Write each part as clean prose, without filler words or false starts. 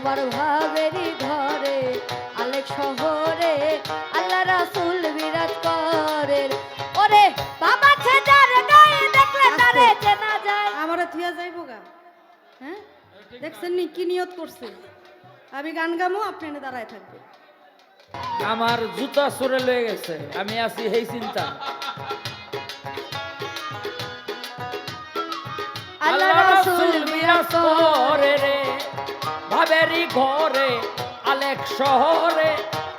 তোমার ভাবেরই ঘরে আলেক শহরে আল্লাহ রাসূল বিরাজ করে। ওরে বাবা ছেদার গায়ে দেখলে তারে চেনা যায়। আমারে থিয়া যাইবো গা। হ্যাঁ দেখছেন নি কি নিয়ত করছে? আমি গান গামো, আপনি এনে দাঁড়ায় থাকবে। আমার জুতা সরে লয়ে গেছে, আমি আছি এই চিন্তা। আল্লাহ রাসূল বিরাজ করে রে ভাবেরই ঘরে আলেক শহরে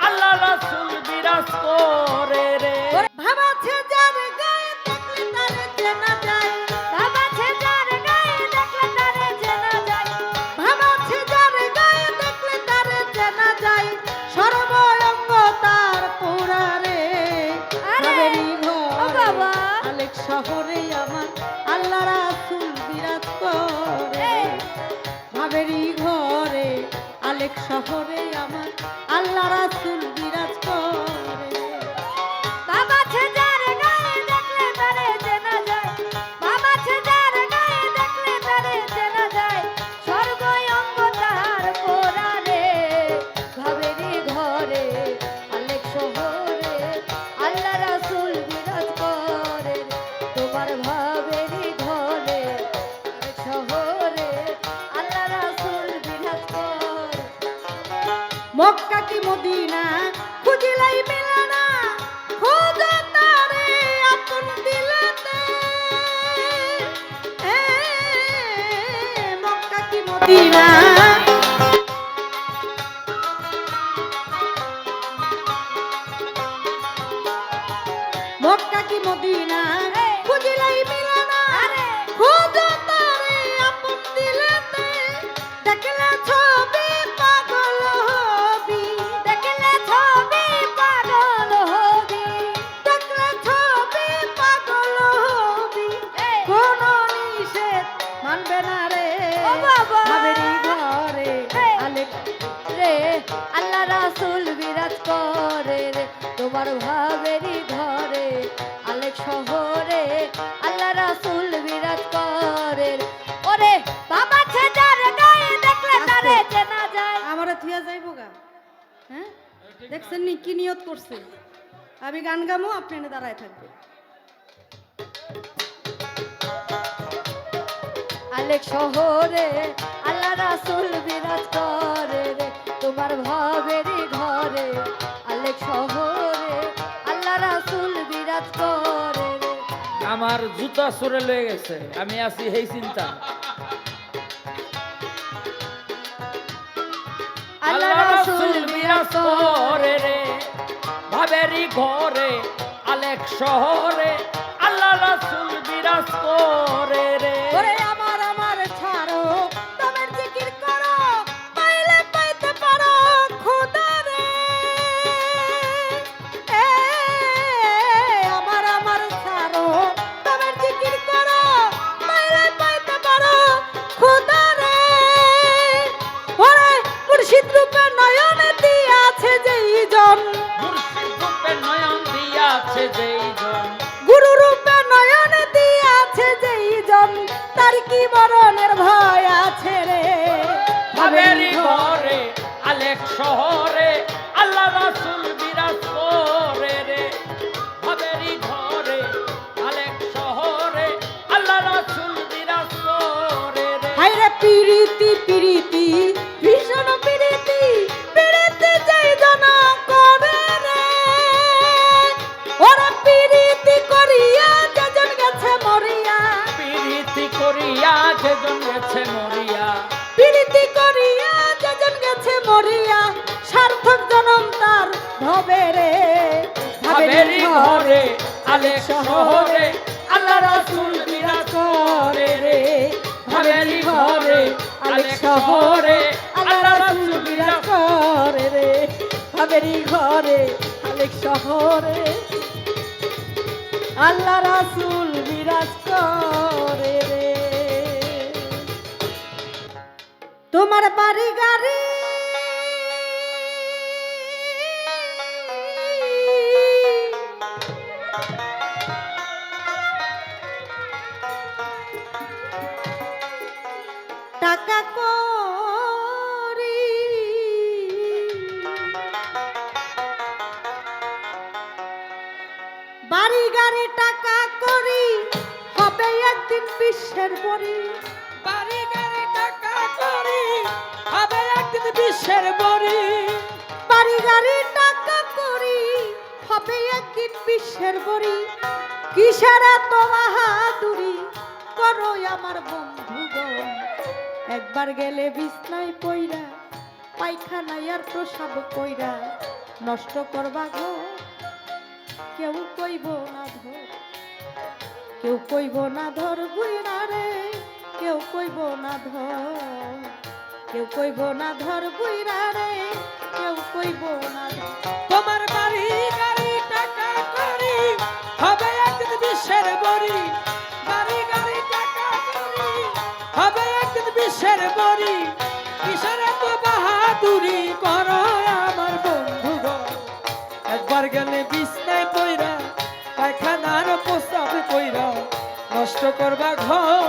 আল্লাহ রাসূল বিরাজ করে রে। ভাবা ছেদার গায়ে দেখলে তারে চেনা যায়। বাবা ছেদার গায়ে দেখলে তারে চেনা যায়। ভাবা ছেদার গায়ে দেখলে তারে চেনা যায়। সর্বঙ্গ তার পুরা রে ভাবেরই ঘরে বাবা। আলেক শহরে আমার আল্লাহ রাসূল বিরাজ করে। ভাবেরই ঘরে আলেক শহরে আমার আল্লাহ রাসূল বিরাজ করে। বাবা ছেদার গায়ে দেখলে তারে চেনা যায়। বাবা ছেদার গায়ে দেখলে তারে চেনা যায়। সর্বঙ্গ তার পোড়া রে ভাবেরই ঘরে আলেক শহরে আল্লাহ রাসূল বিরাজ করে। তোমার ভাবেরই ঘরে আলেক শহরে আল্লাহ রাসূল বিরাজ করে। মক্কা কি মদিনা খুঁজিলাই মেলা না। খোঁজো তারে আপন দিলেতে। মক্কা কি মদিনা মক্কা কি মদিনা খুঁজিলাই মেলা না। খোঁজো তারে আপন দিলেতে। দেখলে ছবি পাগল হবি। দেখলে ছবি পাগল হবি। দেখলে ছবি পাগল হবি। এই। কোন নিষেধ মানবে না রে ও বাবা। ভাবেরই ঘরে এই। আলেক রে আল্লাহ রাসূল বিরাজ করে রে। তোমার ভাবেরই ঘরে আলেক শহরে আল্লাহ রাসূল বিরাজ করে রে। ওরে বাবা ছেদার গায়ে দেখলে তারে চেনা যায়। আমারে থিয়া যাইবো গা। হ্যাঁ দেখছেন নি কি নিয়ত করছে? আমি গান গামো, আপনি এনে দাঁড়ায় থাকবে। আলেক শহরে আল্লাহ রাসূল বিরাজ করে রে। তোমার ভাবেরই ঘরে আলেক শহরে আল্লাহ রাসূল বিরাজ করে রে। আমার জুতা সরে লয়ে গেছে, আমি আছি এই চিন্তা। আল্লাহ রাসূল বিরাজ করে রে ভাবেরই ঘরে আলেক শহরে আল্লাহ রাসূল বিরাজ করে রে। ওরে আমার আমার ছাড়ো তোমার জিকির করো, পাইলে পাইতে পারো খোদা রে। আমার আমার ছাড়ো তোমার জিকির করো, পাইলে পাইতে পারো খোদা রে। ওরে মুর্শিদ রূপে নয়নে দিয়াছে যেই জন। মুর্শিদ রূপে নয়ন দিয়াছে যেই জন। গুরু রূপে নয়ন দিয়াছে যেই জন। তার কি মরণের ভয় আছে রে ভাবেরই ঘরে আলেক শহরে আল্লাহ রাসূল বিরাজ করে রে। ভাবেরই ঘরে আলেক শহরে আল্লাহ রাসূল বিরাজ করে রে। হায়রে পিরিতি পিরিতি ভীষণ পিরিতি পিরিতি যেই জন করে রে। ওরে পিরিতি করিয়া যেজন গেছে মরিয়া। প্রীতি করিয়া যেজন গেছে মরিয়া। পিরিতি করিয়া যেজন গেছে মরিয়া। সার্থক জনম তার হবে রে ভাবেরই ঘরে আলেক শহরে আল্লাহ রাসূল বিরাজ করে রে। ভাবেরই ঘরে আলেক শহরে আল্লাহ রাসূল বিরাজ করে রে ভাবেরই ঘরে আলেক শহরে আল্লাহ রাসূল বিরাজ করে রে। তোমার বাড়ি গাড়ি টাকা করি একদিন বিশ্বের বড়ি। বাড়ি গাড়ি টাকা করি হবে একদিন বিশ্বের বড়ি। বাড়ি গাড়ি টাকা করি হবে একদিন বিশ্বের বড়ি। কিসের এত বাহাদুরি করো আমার বন্ধুগণ, একবার গেলে বিছনায় পইরা পায়খানায় আর প্রসাব কইরা নষ্ট করবা গো। কেউ কইব না ধর, কেউ কইব না ধর বুইরা রে, কেউ কইব না ধর, কেউ কইব না ধর বুইরা রে, কেউ কইব না ধর। তোমার বাড়ি গাড়ি টাকা করি হবে একদিন বিশ্বের বড়ি। বাড়ি গাড়ি টাকা করি হবে একদিন বিশ্বের বড়ি। কিসের এত বাহাদুরি করো আমার বন্ধুগণ, একবার গেলে বিছনায় পইরা পায়খানার প্রস্তাব কইরা নষ্ট করবা ঘর।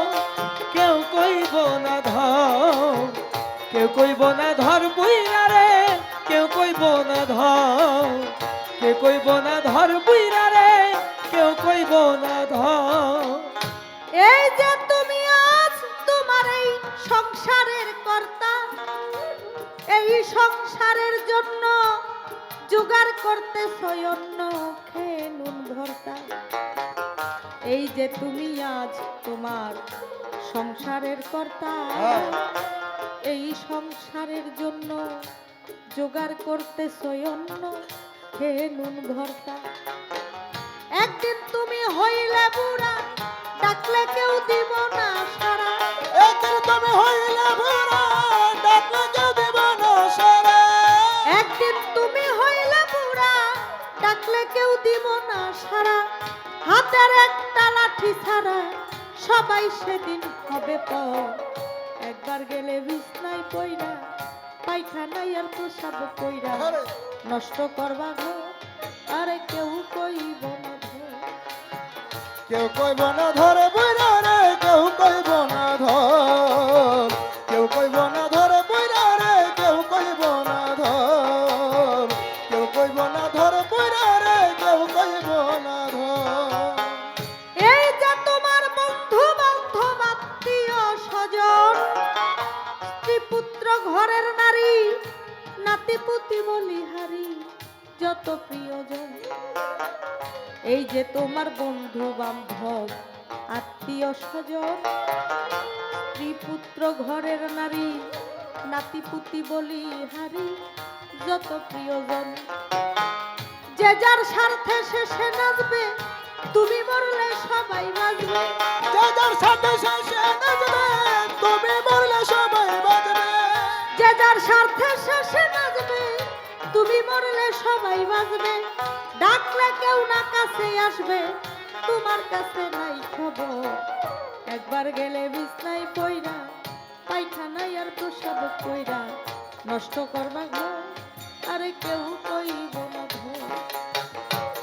কেউ কইব না ধর, কেউ কইব না ধর বুইরা রে, কেউ কইব না ধর, কেউ কইব না ধর বুইরা রে, কেউ কইব না ধর। এই যে তুমি আজ তোমার এই সংসারের কর্তা, এই সংসারের জন্য জোগাড় করতে অন্ন খেয়ে নুন ভর্তা। এই যে তুমি আজ তোমার সংসারের কর্তা, এই সংসারের জন্য জোগাড় করতে অন্ন খেয়ে নুন ভর্তা। একদিন তুমি হইলে বুড়া, ডাকলে কেউ দিব না সারা। একদিন তুমি হইলে বুড়া, ডাকলে কেউ দিব না সারা। একদিন তুমি হইলে বুড়া, ডাকলে কেউ দিব না সারা। হাতের একটা লাঠি ছাড়া সবাই সেদিন হবে পর। একবার গেলে বিছনায় পইরা পায়খানায় আর প্রসাব কইরা নষ্ট করবা গো। আরে কেউ কইব না ধর, কেউ কইব না ধরে বুইরা রে, কেউ কইব না ধর, কেউ কইব না ধরে বুইরা রে, কেউ কইব না ধর, কেউ কইব না ধরে বুইরা রে, কেউ কইব না ধর। এই যে তোমার বন্ধু বান্ধব আত্মীয় স্বজন, স্ত্রী পুত্র ঘরের নারী, নাতি পুতি বলিহারি যত প্রিয়জন। এই যে তোমার বন্ধু বান্ধব আত্মীয় স্বজন, স্ত্রী পুত্র ঘরের নারী, নাতি পুতি বলিহারি যত প্রিয়জন। যে যার স্বার্থে শেষে নাচবে, তুমি মরলে সবাই বাঁচবে। যে যার সাথে শেষে নাচবে, তুমি মরলে সবাই বাঁচবে। যে যার স্বার্থে শেষে নাচবে, তুমি মরলে সবাই বাঁচবে। ডাকলে কেউ না কাছে আসবে, তোমার কাছে নাই খবর। একবার গেলে বিছনায় পইরা পায়খানায় আর প্রসাব কইরা নষ্ট করবা ঘর। আরে কেউ কইব না ধর,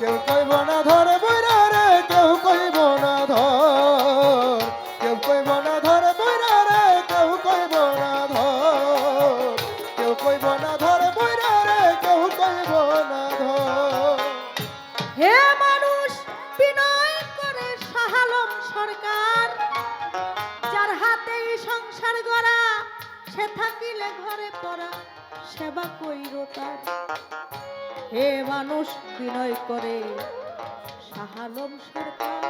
কেউ কইব না ধরে বুইরা রে, কেউ কইব না ধর, কেউ কইব না ধরে বুইরা রে, কেউ কইব না ধর, কেউ কইব না ধরে বুইরা রে, কেউ কইব না ধর। হে মানুষ বিনয় করে শাহালম সরকার, যার হাতে এই সংসার গড়া, সে থাকিলে ঘরে পড়া সেবা কইর তার। হে মানুষ বিনয় করে শাহালম সরকার,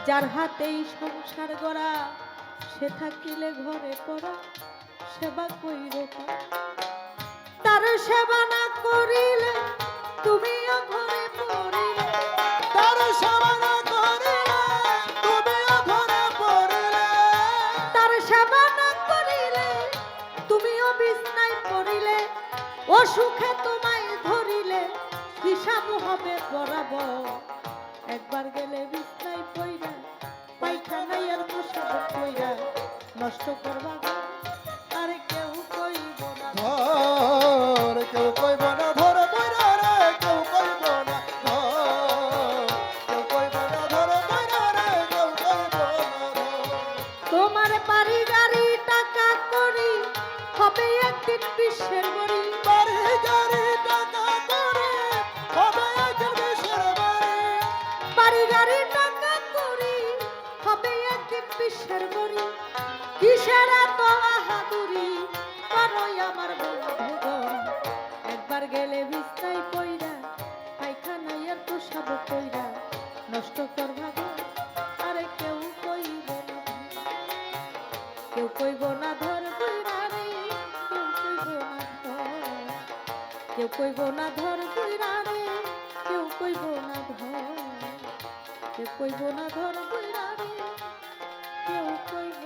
যার হাতে এই সংসার গড়া, সে থাকিলে ঘরে পড়া সেবা কইর তার। তার সেবা না করিলে তুমিও ঘরে পড়িলে, তার সেবা না করিলে তুমিও ঘরে পড়িলে। তার সেবা না করিলে তুমিও বিছনায় পড়িলে। অসুখে তোমায় ধরিলে হিসাব হবে বরাবর। একবার গেলে বিছনায় পইরা পায়খানায় আর প্রসাব কইরা নষ্ট করবা গো। আরে কেউ কইব না ধর, কেউ কইব না ধরে বুইরা রে, কেউ কইব না ধর, কেউ কইব না ধরে বুইরা রে, কেউ কইব না ধর। তোমার বাড়ি গাড়ি টাকা করি হবে একদিন বিশ্বের বড়ি। বাড়ি গাড়ি টাকা করে হবে একদিন বিশ্বের বাড়ি। বাড়ি গাড়ি টাকা করি হবে বিশ্বের বড়ি কিসের এত বাহাদুরি করই আমার বন্ধুগণ একবার গেলে বিস্তাই কইরা পায়খানায় আর প্রসাব কইরা নষ্ট করবা গো আরে কেউ কইব না কেউ কইব না ধর কইরা রে কেউ কইব না ধর কইরা রে কেউ কইব না ধর কেউ কইব না ধর কইরা রে কেউ কইব